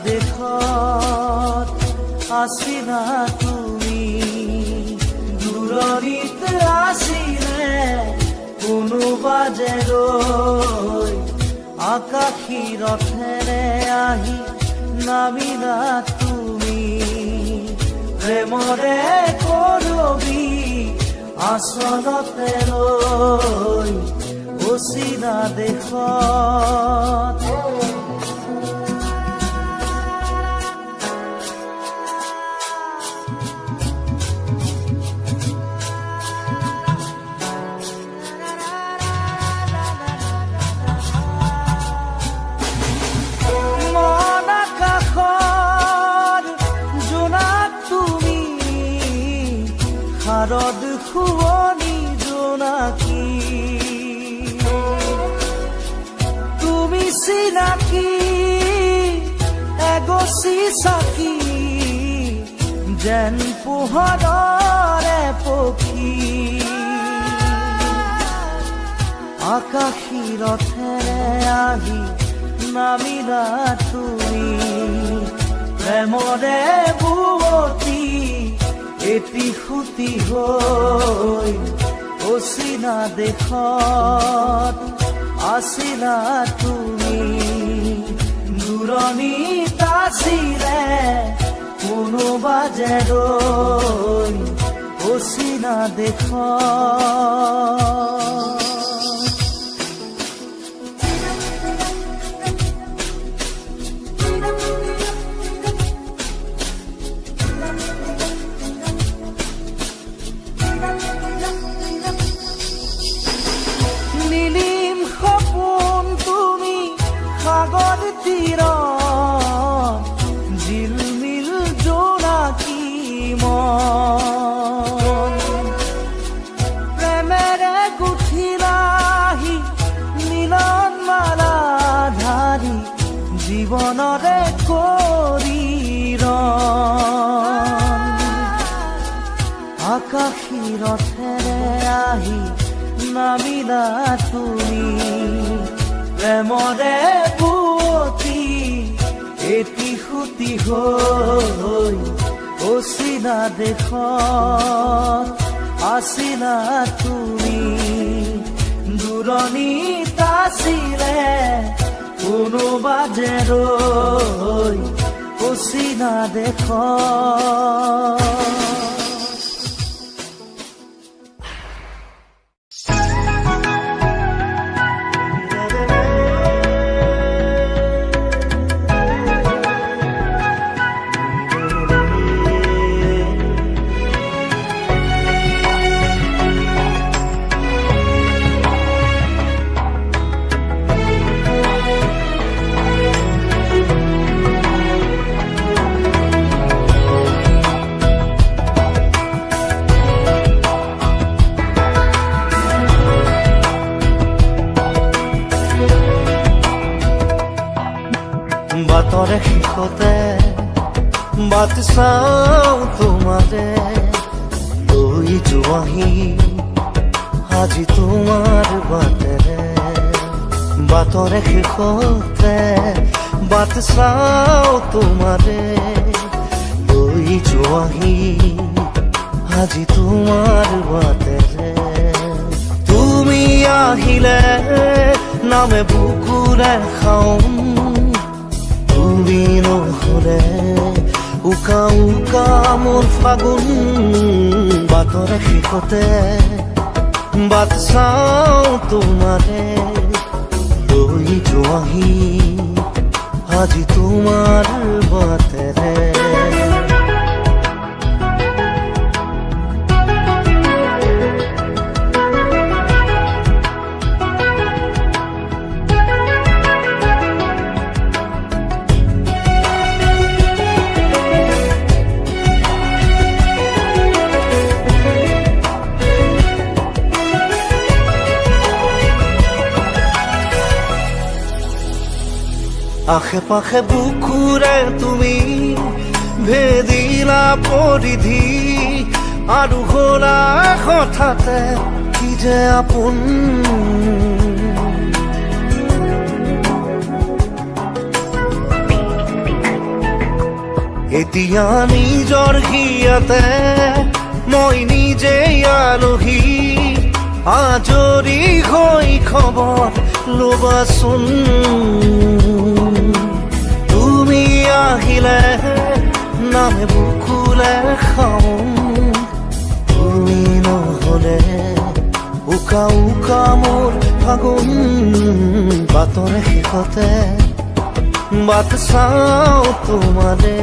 দেশত আছিলা তুমি, দূৰণিত আছিলে কোনোবা যে ৰৈ, আকাশী ৰথেৰে আহি নামিলা তুমি, প্ৰেমৰে কৰবি আচলতে ৰৈ অচিনা দেশত। শাৰদ শুৱনি জোনাকী, তুমি চিনাকি এগছি চাকি, যেন পোহৰৰে পক্ষী, আকাশী ৰথেৰে আহি নামিলা তুমি, প্ৰেমৰে বুৱতী এটি সুতি হৈ অচিনা দেশত আছিলা তুমি, দূৰণিত আছিলে কোনোবা যে ৰৈ অচিনা দেশত। ঝিলমিল জোনাকী মন, প্ৰেমেৰে গুঠিলাহি মিলন মালা ধাৰি, জীৱনৰে কৰি ৰণ, আকাশী ৰথেৰে আহি নামিলা তুমি, প্ৰেমৰে বুৱতী এটি সুতি হৈ অচিনা দেশত আছিলা তুমি, দূৰণিত আছিলে কোনোবা যে ৰৈ অচিনা দেশত। বাটৰে শেষতে বাট চাওঁ তোমাৰে, লৈ যোৱাহি আজি তোমাৰ বাটেৰে, বাটৰে শেষতে বাট চাওঁ তোমাৰে, লৈ যোৱাহি আজি তোমাৰ বাটেৰে, তুমি আহিলে নামে বুকুৰে খাওঁ, তুমি নহলে উকা উকা মোৰ ফাগুন, বাটৰে শেষতে বাট চাওঁ তোমাৰে, লৈ যোৱাহি আজি তোমাৰ বাটেৰে। আশে পাশে বুকুৰে তুমি ভেদিলা পৰিধি, আৰু হলা হঠাতে কি যে আপোন, এতিয়া নিজৰ হিয়াতে মই নিজেই আলহী আজৰি হৈ খবৰ ল'বাচোন তুমি আহিলে নামে বুকুলে খাওঁ তুমি নহ'লে উকা উকা মোৰ ফাগুন বাটৰ শেষতে বাট চাওঁ তোমালে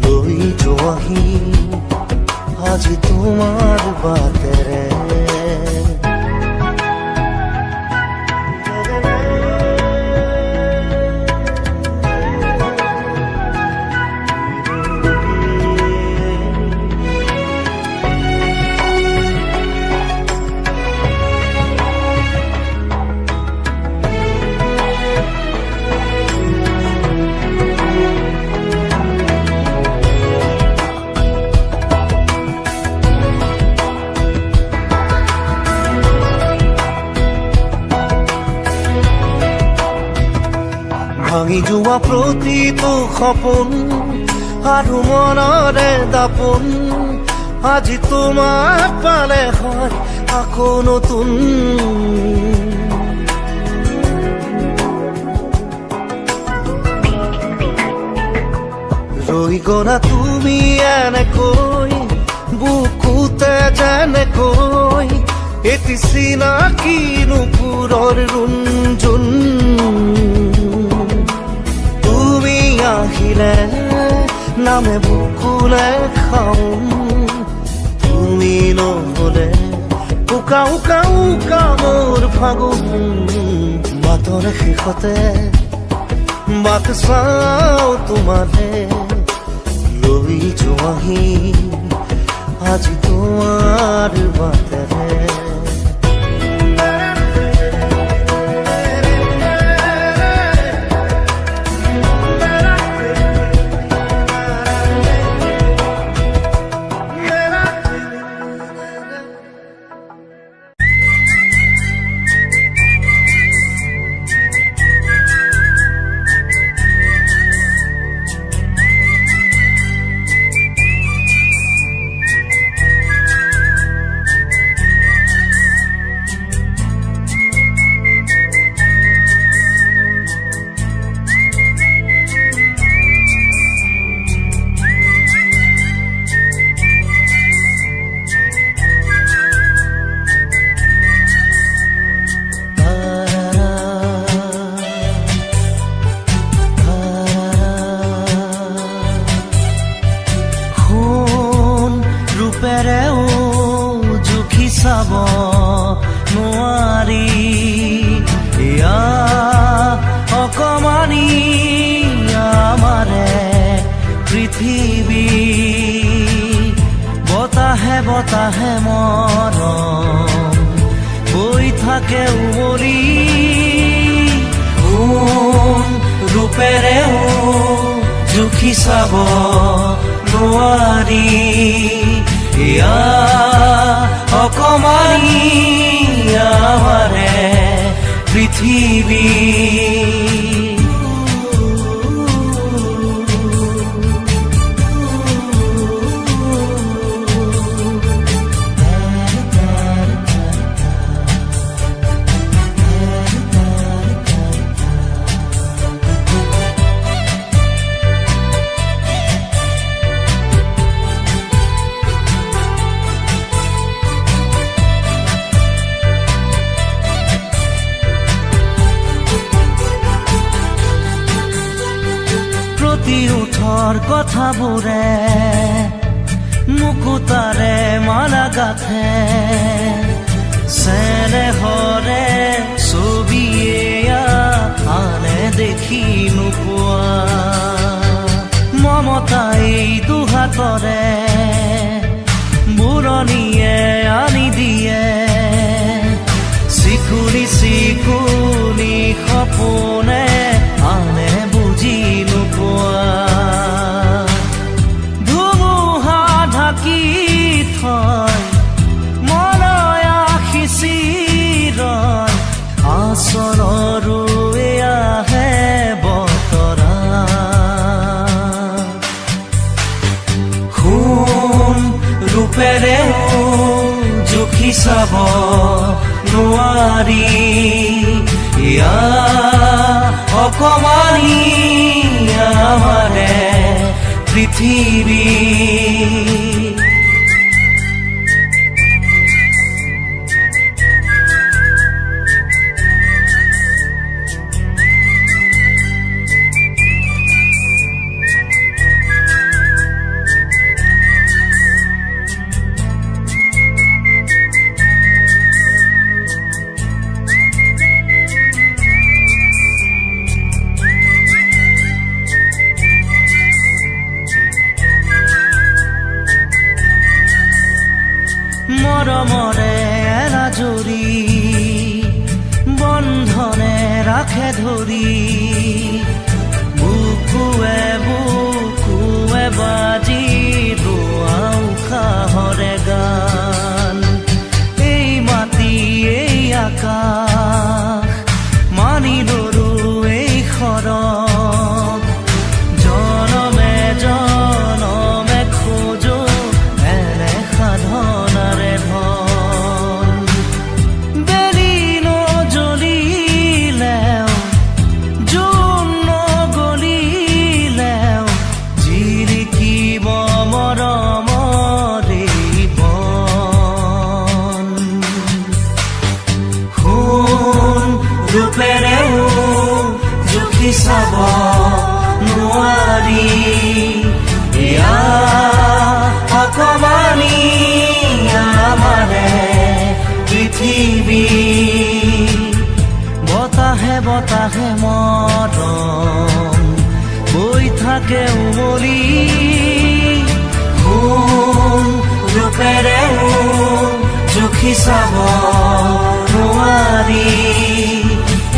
লৈ যোৱাহি আজি তোমাৰ বাটেৰে ভাঙি যোৱা প্ৰতিটো সপোন আৰু মনৰে দাপোন আজি তোমাক পালে হয় আকৌ নতুন ৰৈ গলা তুমি এনেকৈ বুকুতে যেনেকৈ এটি চিনাকি নুপুৰৰ ৰুণজুন আহিলে নামে বুকুলে খাওঁ তুমি নহ'লে উকা উকা উকা মোৰ ফাগুন বাটৰ শেষতে বাট চাওঁ তোমালে লৈ যোৱাহি আজি তোমাৰ বাটেৰে চাব নোৱাৰি এয়া অকমানি আমাৰে পৃথিৱী বতাহে বতাহে মৰম হৈ থাকে উমলি ৰূপেৰেও জুখি চাব নোৱাৰি এয়া অকমানি আমাৰে পৃথিৱী উঠৰ কথাবোৰে মুকুতাৰে মালা গাথে চেনেহৰে ছবিয়ে আনে দেখি নোপোৱা মমতাই দুহাতৰে বুৰণিয়ে আনি দিয়ে চিকুনি চিকুনি সপোনে আনে বুজি নোপোৱা ধুমুহা ঢাকি থয় মনয়া খিচিৰয় আচৰণৰো আহে বতৰা চাব নোৱাৰি ইয়া অকমানি আমাৰে পৃথিৱী মৰমৰে এৰাজৰি বন্ধনে ৰাখে ধৰি বুকুৱে বুকুৱে বাজি ৰোৱা উশাহৰে গান এই মাটি এই আকাশ মানি লৰো এই সৰগ জনমে জনমে খোজো এনে সাধনাৰে ৰূপেৰেও জুখি চাব নোৱাৰি ইয়া অকমানি আমাৰে পৃথিৱী বতাহে বতাহে মৰম বৈ থাকে উমলি সোণ ৰূপেৰেও জুখি চাব নোৱাৰি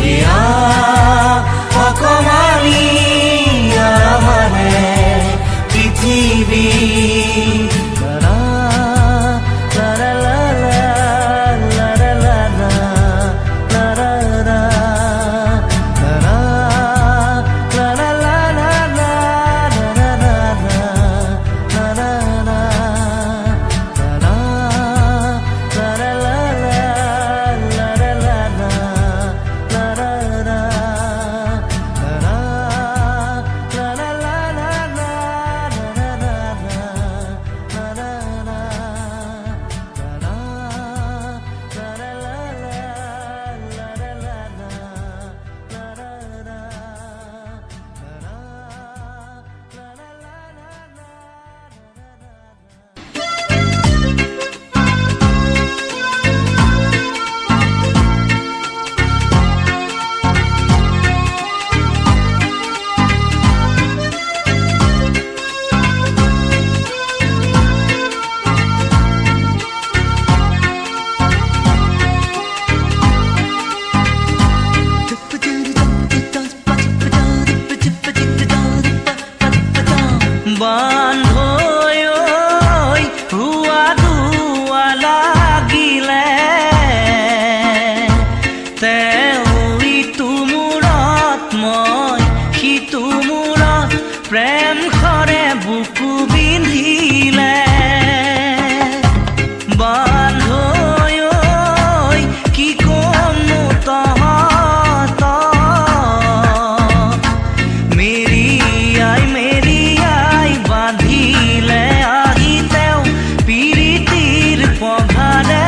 ইয়া অকমানি আমাৰে পৃথিৱী প্ৰেম খৰে বুকু বিন্ধিলে বান্ধৈ কি কম তহঁত মেৰিয়াই বান্ধিলে আহি তেওঁ পিৰিতিৰ পঘাৰে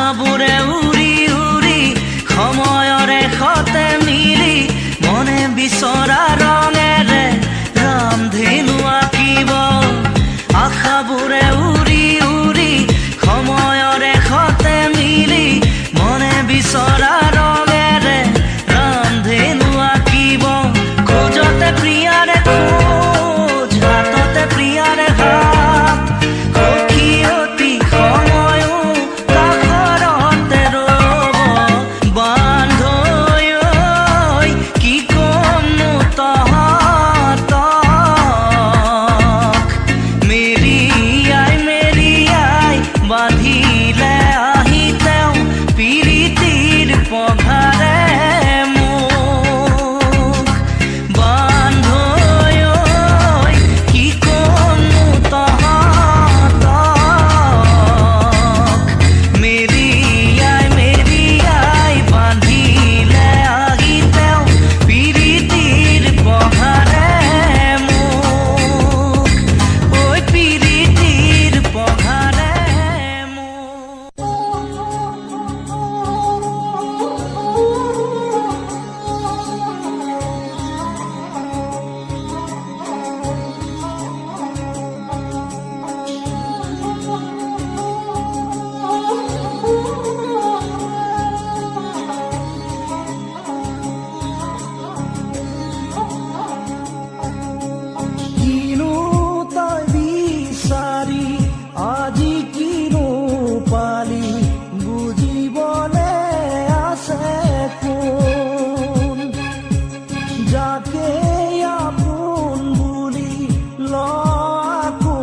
আশাবোৰে উৰি উৰি সময়ৰে সতে মিলি মনে বিচৰা ৰঙেৰে ৰামধেনু আঁকিব। আশাবোৰে উৰি উৰি সময়ৰে সতে মিলি মনে বিচৰা ৰঙেৰে ৰামধেনু আঁকিব। খোজতে প্ৰিয়াৰে খোজ, হাততে প্ৰিয়াৰে হাত, সখীয়তী সময়ো কাষৰতে ৰ'ব। বান্ধৈ ঐ কি ক'মনো তহঁতক, মেৰিয়াই বান্ধিলে আহি তেওঁ প্ৰীতিৰ পঘাৰে মোক। বান্ধৈ ঐ কি ক'মনো তহঁতক, মেৰিয়াই বান্ধিলে আহি তেওঁ প্ৰীতিৰ পঘাৰে মোক। ঐ প্ৰীতিৰ পঘাৰে মোক। কিনো তই বিচাৰি আজি কিনো পালি, বুজিবলে আছে কোন? যাকে আপোন বুলি লাকুৱালি,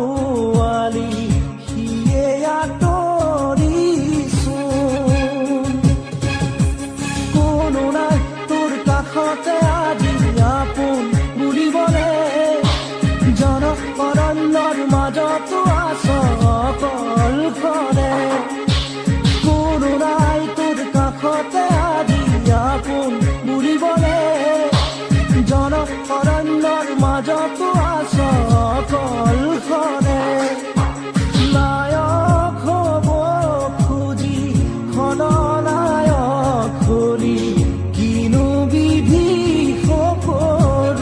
সিয়ে আঁতৰিছোন। কোনো নাই তোৰ কাষতে আজি আপোন বুলিবলে, জনঅৰণ্যৰ মাজতো আছ অকলশৰে। কোনো নাই তোৰ কাষতে আজি আপোন বুলিবলে, জনঅৰণ্যৰ মাজতো আছ অকলশৰে। নায়ক হ'ব খুজি খলনায়ক হলি, কিনো বিধি সকৰুণ।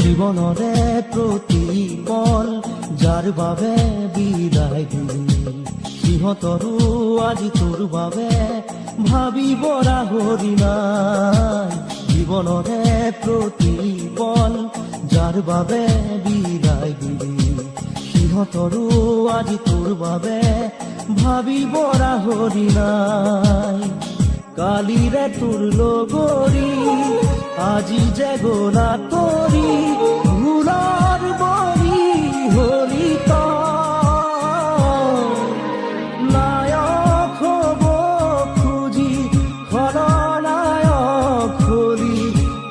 জীৱনৰে প্ৰতি পল যাৰ বাবে বিদায় দিলি, সিহঁতৰো আজি তোৰ বাবে ভাবিব ৰাহৰি নাই। জীৱনৰে প্ৰতি পল যাৰ বাবে বিদায় দিলি, সিহঁতৰো আজি তোৰ বাবে ভাবিব ৰাহৰি নাই। কালিৰে তোৰ লগৰী আজি যে গলা তৰি, ভুলৰ বলি হলি তই। নায়ক হ'ব খুজি খলনায়ক হলি,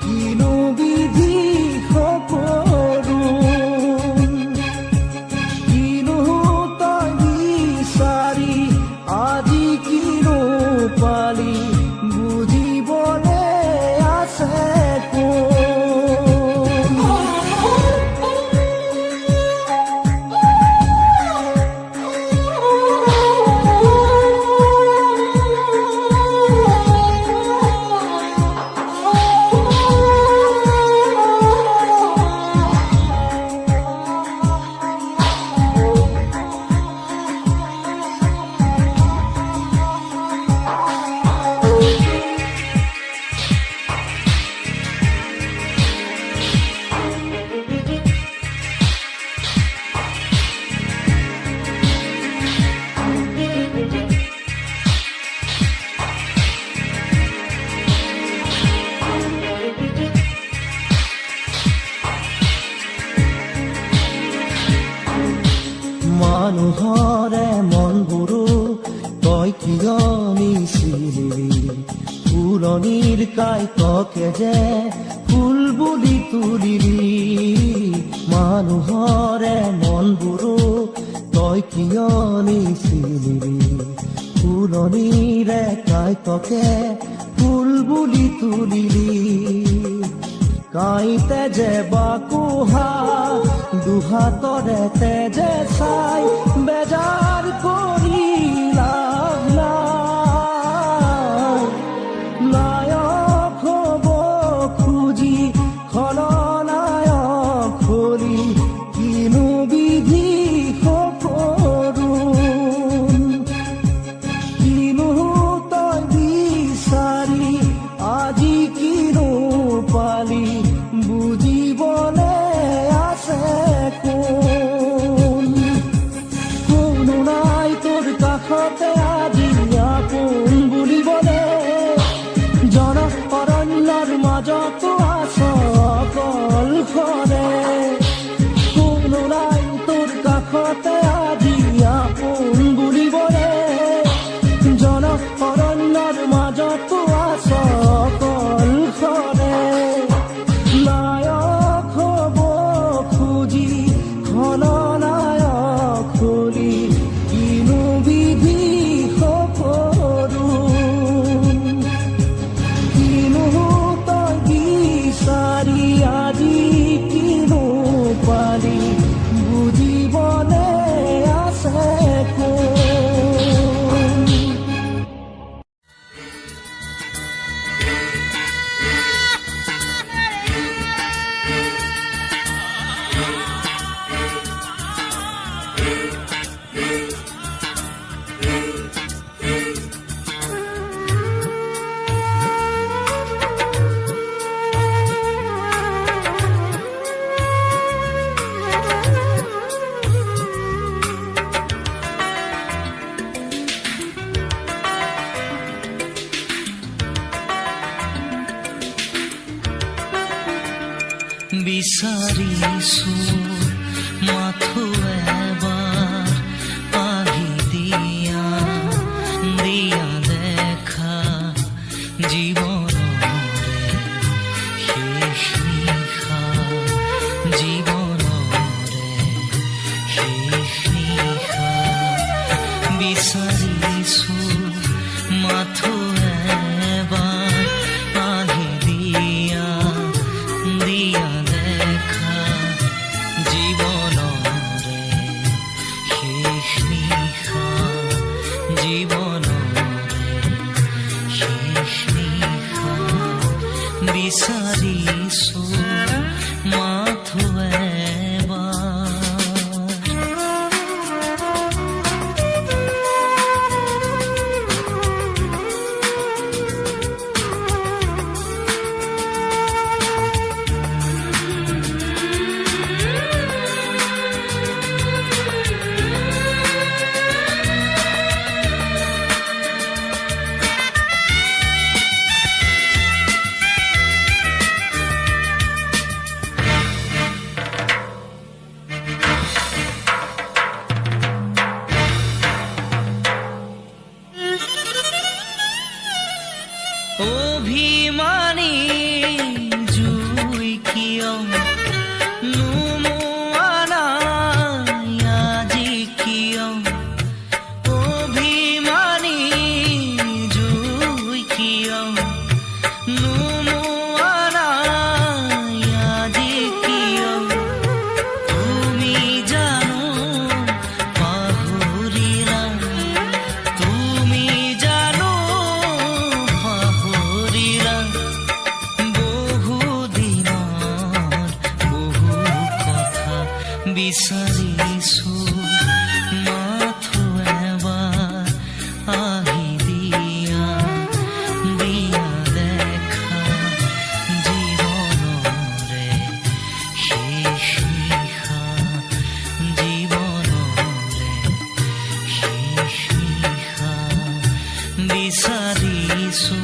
কিনো বিধি সকৰুণ। কিনো তই বিচাৰি আজি কিনো পালি, বুজিবলে আছে কোন? মানুহৰে মনবোৰো তই কিয় নিচিলি ফুলনিৰ কাইতকে যে ফুল বুলি তুলিলি মানুহৰে মনবোৰো তই কিয় নিচিলি ফুলনিৰে কাইতকে ফুল বুলি তুলিলি কাইতে যে বাকুহা দুহাতৰে তেজে চাই বেজাৰ কৰি লাভ নাই নায়ক হ'ব খুজি খলনায়ক কৰি কিনো বিধি সকৰুণ কিনো তই বিচাৰি আজি কিনো পালি বুজিবলে আছে কোন কোনো নাই তোৰ কাষতে আজি আপোন বুলিবলে জন অৰণ্যৰ মাজতো আছ অকলশৰে কোনো নাই তোৰ কাষতে আজি আপোন বুলিবলে জন অৰণ্যৰ মাজতো আছ অকলশৰে নায়ক হ'ব খুজি খলনায়ক কৰি কিনো বিধি সকৰুণ কিনো তই বিচাৰি আজি কিনো পালি বুজিবলে আছে কোন বিচাৰিছো মাথো এবাৰ আহি দিয়া দিয়া দেখা জীৱনৰে শেষ নিশা জীৱনৰে শেষ নিশা বিচাৰিছো মাথো এবাৰ আহি দিয়া দিয়া দেখা জীৱনৰে শেষ নিশা জীৱনৰে শেষ নিশা বিচাৰিছো মাথো এবাৰ অভিমানী জুই কিয় নুমোৱা নাই আজি কিয় অভিমানী জুই কিয় নুমোৱা নাই আজি কিয় তুমি জানো পাহৰিলা তুমি জানো পাহৰিলা বহু দিনৰ বহু কথা বিচাৰিছো মাথো এবাৰ আহি দিয়া দিয়া দেখা জীৱনৰে শেষ নিশা জীৱনৰে শেষ নিশা বিচাৰিছো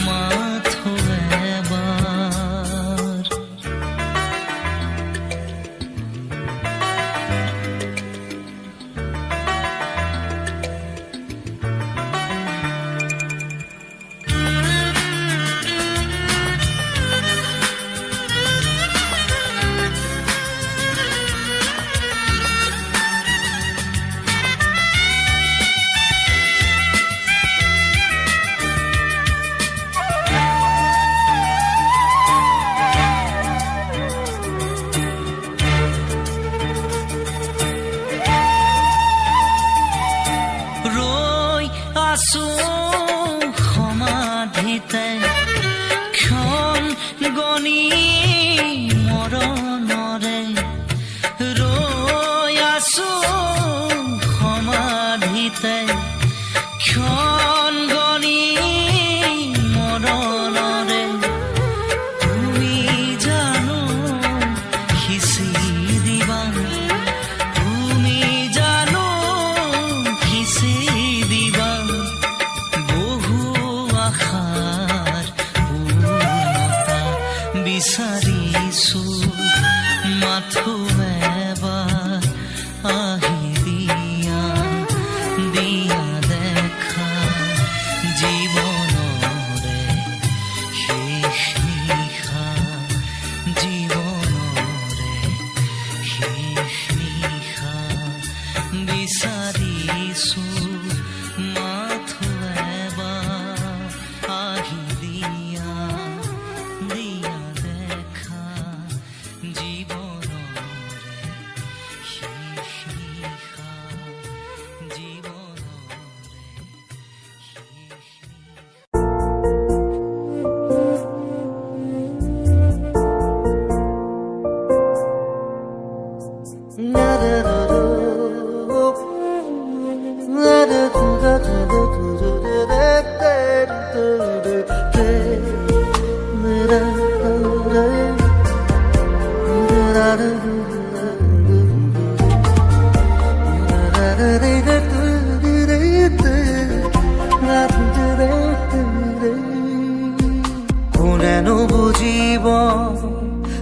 মাথো এবাৰ মাথো এবাৰ আহি দিয়া দিয়া দেখা জীৱনৰে শেষ নিশা জীৱনৰে শেষ নিশা বিচাৰিছো মাথো এবাৰ আহি দিয়া দিয়া দেখা জীৱনৰে শেষ নিশা জীৱনৰে শেষ নিশা কোনেনো বুজিব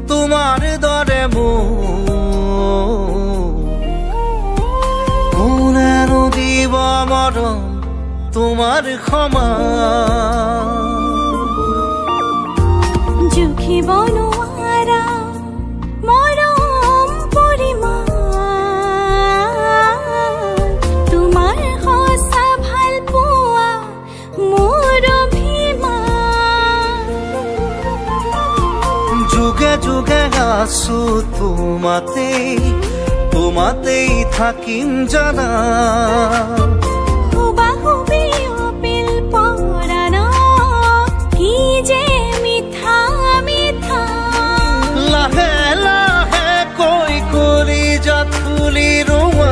তোমাৰ দৰে মোক কোনেনো দিব মৰম তোমাৰ সমান জুখিব নোৱাৰা মৰম পৰিমাণ তোমাৰ সঁচা ভাল পোৱা মোৰ অভিমান যুগে যুগে আছো তোমাতেই থাকিম জানা হুবাহুবি অপিল পৰাণ কি যে মিঠা মিঠা লাহে লাহে কৈ কৰি যাত তুলি ৰোৱা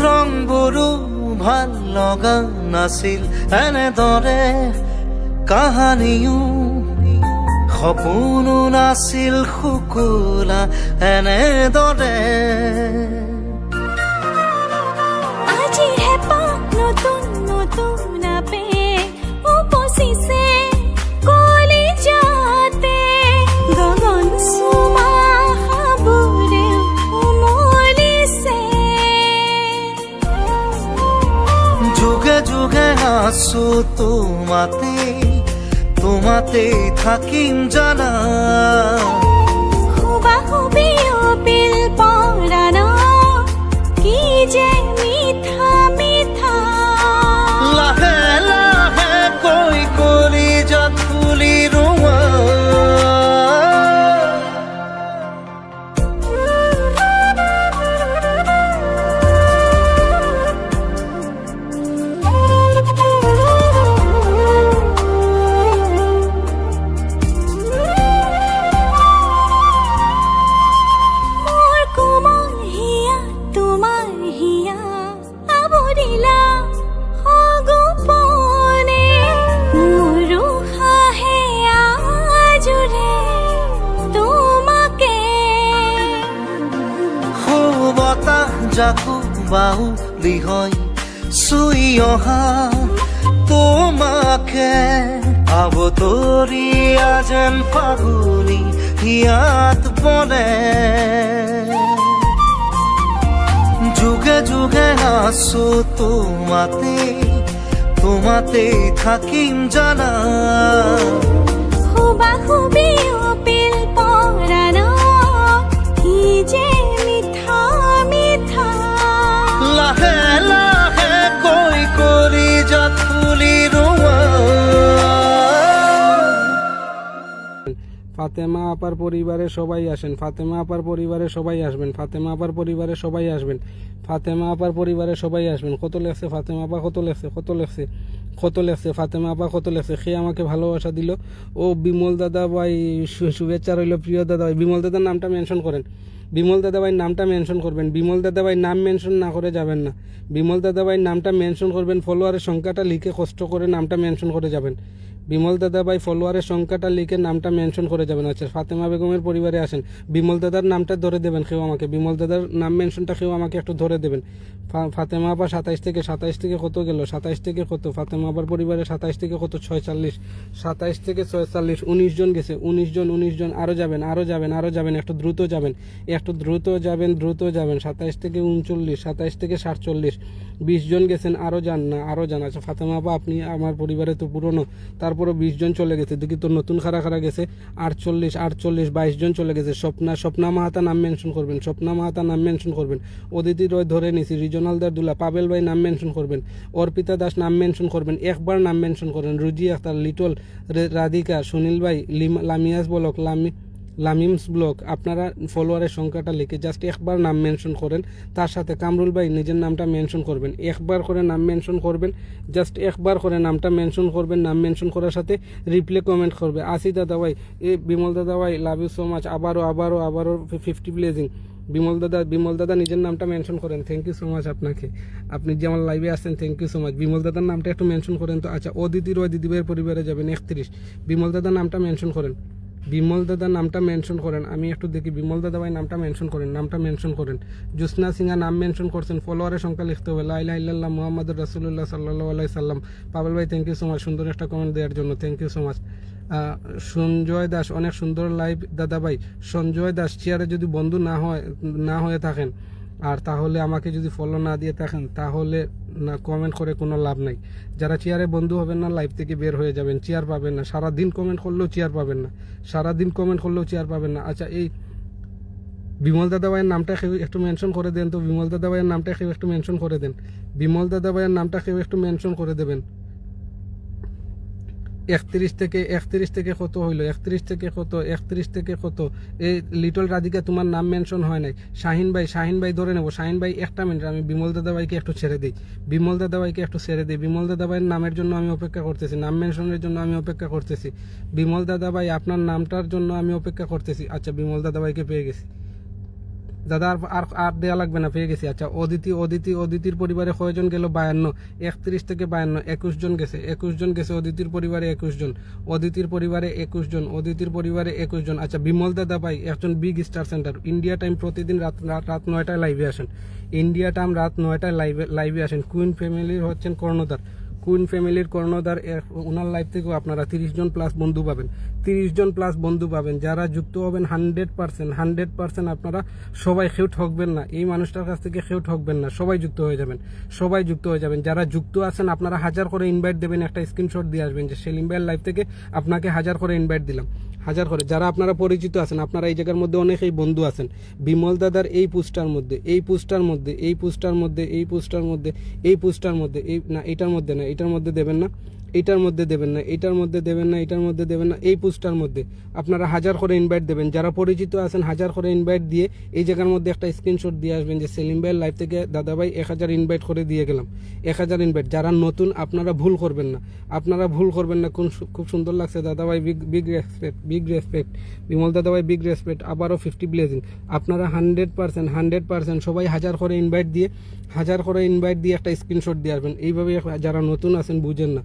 ৰংবোৰো ভাল লগা নাছিল এনেদৰে কাহানিও সপোনো নাছিল শুকুলা এনেদৰে আজি হেঁপাহ নতুন নতুন আপে উপচিছে কলিজাতে গগন চুমা খাবৰে উমলিছে যুগে যুগে আছো তোমাতেই থাকিম জানা হুবাহুবি অপিল পৰাণ কি যে মিঠা মিঠা লাহে লাহে কৈ কৰি যাত তুলি ৰোৱা মোৰ কোমল হিয়া তোমাৰ হিয়া আৱৰিলা সগোপনে মোৰ উশাহে আজোৰে তোমাকে বতাহ জাকো বাউলি হয় চুই অহা তোমাকে আবতৰীয়া যেন পাগলি হিয়াত বনে যুগে যুগে আছো তোমাতেই থাকিম জানা হুবাহুবি অপিল পৰাণ কি যে মিঠা মিঠা লাহে লাহে কৈ কৰি যাত তুলি ৰোৱা ফাতেমা আপার পরিবারে সবাই আসেন, ফাতেমা আপার পরিবারে সবাই আসবেন, ফাতেমা আপার পরিবারে সবাই আসবেন, ফাতেমা আপার পরিবারে সবাই আসবেন। কত লেখছে ফাতেমা আপা, কত লেখছে, কত লেখছে, কত লেখছে ফাতেমা আপা, কত লেখছে। সে আমাকে ভালোবাসা দিল। ও বিমল দাদা ভাই শুভেচ্ছা রইল, প্রিয় দাদা ভাই। বিমল দাদার নামটা মেনশন করেন, বিমল দাদাভাই নামটা মেনশন করবেন, বিমল দাদাভাই নাম মেনশন না করে যাবেন না, বিমল দাদাভাই নামটা মেনশন করবেন, ফলোয়ারের সংখ্যাটা লিখে কষ্ট করে নামটা মেনশন করে যাবেন, বিমল দাদাভাই ফলোয়ারের সংখ্যাটা লিখে নামটা মেনশন করে যাবেন। আচ্ছা ফাতেমা বেগমের পরিবারে আসেন, বিমল দাদার নামটা ধরে দেবেন কেউ আমাকে, বিমল দাদার নাম মেনশনটা কেউ আমাকে একটু ধরে দেবেন। ফাতেমা আপা 27 থেকে কত গেল, 27 থেকে কত, ফাতেমা আপার পরিবারে 27 থেকে কত, 46, 27 থেকে 46, 19 জন গেছে, 19 জন, আরও যাবেন, একটু দ্রুত যাবেন, 27 থেকে 39, 27 থেকে 47, 20 জন গেছেন, আরও যান। আচ্ছা ফাতেমা আপা আপনি আমার পরিবারে তো পুরনো, তারপরে 20 জন চলে গেছে, দেখি তো নতুন খারা গেছে 48, 22 জন চলে গেছে। স্বপ্না মাহাতা নাম মেনশন করবেন, অদিতি রয় ধরে নিছি, রিজনাল দারদুল্লা, পাবেল ভাই নাম মেনশন করবেন, অর্পিতা দাস নাম মেনশন করবেন, একবার নাম মেনশন করেন, রুজি আখতার, লিটল, রাধিকা, সুনীল ভাই, লামিয়াস ব্লক, লামিমস ব্লক, আপনারা ফলোয়ারের সংখ্যাটা লিখে জাস্ট একবার নাম মেনশন করেন, তার সাথে কামরুল ভাই নিজের নামটা মেনশন করবেন, একবার করে নাম মেনশন করবেন, জাস্ট একবার করে নামটা মেনশন করবেন, নাম মেনশন করার সাথে রিপ্লে কমেন্ট করবে। আসি দাদা ভাই, বিমল দাদা ভাই লাভ ইউ সো মাচ, আবারও 50 ব্লেজিং। বিমল দাদা নিজের নামটা মেনশন করেন, থ্যাংক ইউ সো মাচ আপনাকে, আপনি যে আমার লাইভে আসছেন, thank you so much. Bimal দাদার নামটা একটু মেনশন করেন তো। আচ্ছা অদিতি রয় দিদিভাইয়ের পরিবারে যাবেন 31, বিমল দাদার নামটা মেনশন করেন, আমি একটু দেখি, বিমল দাদা ভাই নামটা মেনশন করেন, জ্যোৎস্না সিংহা নাম মেনশন করছেন, ফলোয়ারের সংখ্যা লিখতে হবে, লা ইলাহা ইল্লাল্লাহ মুহাম্মাদুর রাসূলুল্লাহ সাল্লাল্লাহু আলাইহি সাল্লাম। পাবেল ভাই থ্যাংক ইউ সো মাচ সুন্দর একটা কমেন্ট দেওয়ার জন্য, thank you so much. Sanjay Das অনেক সুন্দর লাইভ দাদা ভাই। সঞ্জয় দাস চেয়ারে যদি বন্ধু না হয়ে থাকেন আর তাহলে আমাকে যদি ফলো না দিয়ে থাকেন তাহলে না কমেন্ট করে কোনো লাভ নাই। যারা চেয়ারে বন্ধু হবেন না লাইভ থেকে বের হয়ে যাবেন, চেয়ার পাবেন না, সারাদিন কমেন্ট করলেও চেয়ার পাবেন না, আচ্ছা এই বিমল দাদা ভাইয়ের নামটা কেউ একটু মেনশন করে দেন তো, বিমল দাদা ভাইয়ের নামটা কেউ একটু মেনশন করে দেবেন। 31 থেকে কত হইলো, 31 থেকে কত, এই লিটল রাধিকা তোমার নাম মেনশন হয় নাই। শাহিন ভাই ধরে নেবো, শাহিন ভাই একটা মিনিট, আমি বিমল দাদা ভাইকে একটু ছেড়ে দিই, বিমল দাদা ভাইয়ের নামের জন্য আমি অপেক্ষা করতেছি, নাম মেনশনের জন্য আমি অপেক্ষা করতেছি, বিমল দাদা ভাই আপনার নামটার জন্য আমি অপেক্ষা করতেছি। আচ্ছা বিমল দাদা ভাইকে পেয়ে গেছি দাদা, আর দেওয়া লাগবে না, পেয়ে গেছি। আচ্ছা অদিতির পরিবারে কয়জন গেল, 52, 31 থেকে 52, 21 জন গেছে, অদিতির পরিবারে 21 জন, আচ্ছা বিমল দাদা ভাই একজন big star centre, India time প্রতিদিন রাত 9টায় লাইভে আসেন, লাইভে আসেন। কুইন ফ্যামিলির হচ্ছেন কর্ণধার, ওনার লাইভ থেকেও আপনারা 30 জন প্লাস বন্ধু পাবেন, যারা যুক্ত হবেন 100% আপনারা সবাই খেউ ঠকবেন না, এই মানুষটার কাছ থেকে খেউ ঠকবেন না, সবাই যুক্ত হয়ে যাবেন। যারা যুক্ত আছেন আপনারা 1000 করে ইনভাইট দেবেন, একটা স্ক্রিনশট দিয়ে আসবেন যে সেলিম ভাইয়ের লাইভ থেকে আপনাকে 1000 করে ইনভাইট দিলাম, 1000 করে। যারা আপনারা পরিচিত আছেন, আপনারা এই জায়গার মধ্যে অনেকেই বন্ধু আছেন, বিমল দাদার এই পোস্টার মধ্যে, এটার মধ্যে দেবেন না, এই পোস্টার মধ্যে আপনারা 1000 করে ইনভাইট দেবেন। যারা পরিচিত আছেন 1000 করে ইনভাইট দিয়ে এই জায়গার মধ্যে একটা স্ক্রিনশট দিয়ে আসবেন যে সেলিম ভাইয়ের লাইভ থেকে দাদা ভাই 1000 ইনভাইট করে দিয়ে গেলাম, 1000 ইনভাইট। যারা নতুন আপনারা ভুল করবেন না, খুব সুন্দর লাগছে দাদা ভাই, বিগ রেসপেক্ট বিমল দাদা ভাই, বিগ রেসপেক্ট। আবারও 50 ব্লেজিং। আপনারা 100% সবাই 1000 করে ইনভাইট দিয়ে একটা স্ক্রিনশট দিয়ে আসবেন। এইভাবে যারা নতুন আছেন বুঝেন না,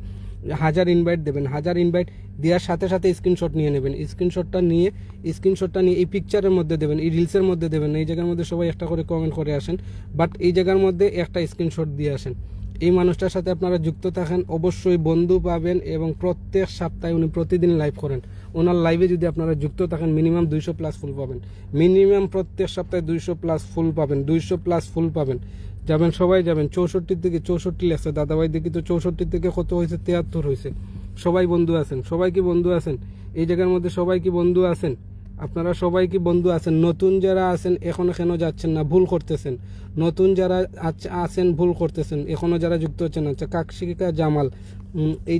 1000 ইনভাইট দেবেন, 1000 ইনভাইট দেওয়ার সাথে সাথে স্ক্রিনশট নিয়ে নেবেন, স্ক্রিনশটটা নিয়ে এই পিকচারের মধ্যে দেবেন, এই রিলসের মধ্যে দেবেন। এই জায়গার মধ্যে সবাই একটা করে কমেন্ট করে আসেন, বাট এই জায়গার মধ্যে একটা স্ক্রিনশট দিয়ে আসেন। এই মানুষটার সাথে আপনারা যুক্ত থাকেন, অবশ্যই বন্ধু পাবেন, এবং প্রত্যেক সপ্তাহে উনি প্রতিদিন লাইভ করেন। ওনার লাইভে যদি আপনারা যুক্ত থাকেন মিনিমাম 200 প্লাস ফুল পাবেন, প্রত্যেক সপ্তাহে 200 প্লাস ফুল পাবেন। যাবেন, সবাই যাবেন। 64 থেকে 64 লাগছে দাদাভাই, দেখি তো 64 থেকে কত হয়েছে, 73 হয়েছে। সবাই বন্ধু আছেন, সবাই কি বন্ধু আছেন এই জায়গার মধ্যে, সবাই কি বন্ধু আছেন আপনারা, সবাই কি বন্ধু আছেন? নতুন যারা আছেন এখনো কেন যাচ্ছেন না, ভুল করতেছেন। নতুন যারা আছেন ভুল করতেছেন, এখনো যারা যুক্ত হচ্ছেন। আচ্ছা কাকশিকা জামাল এই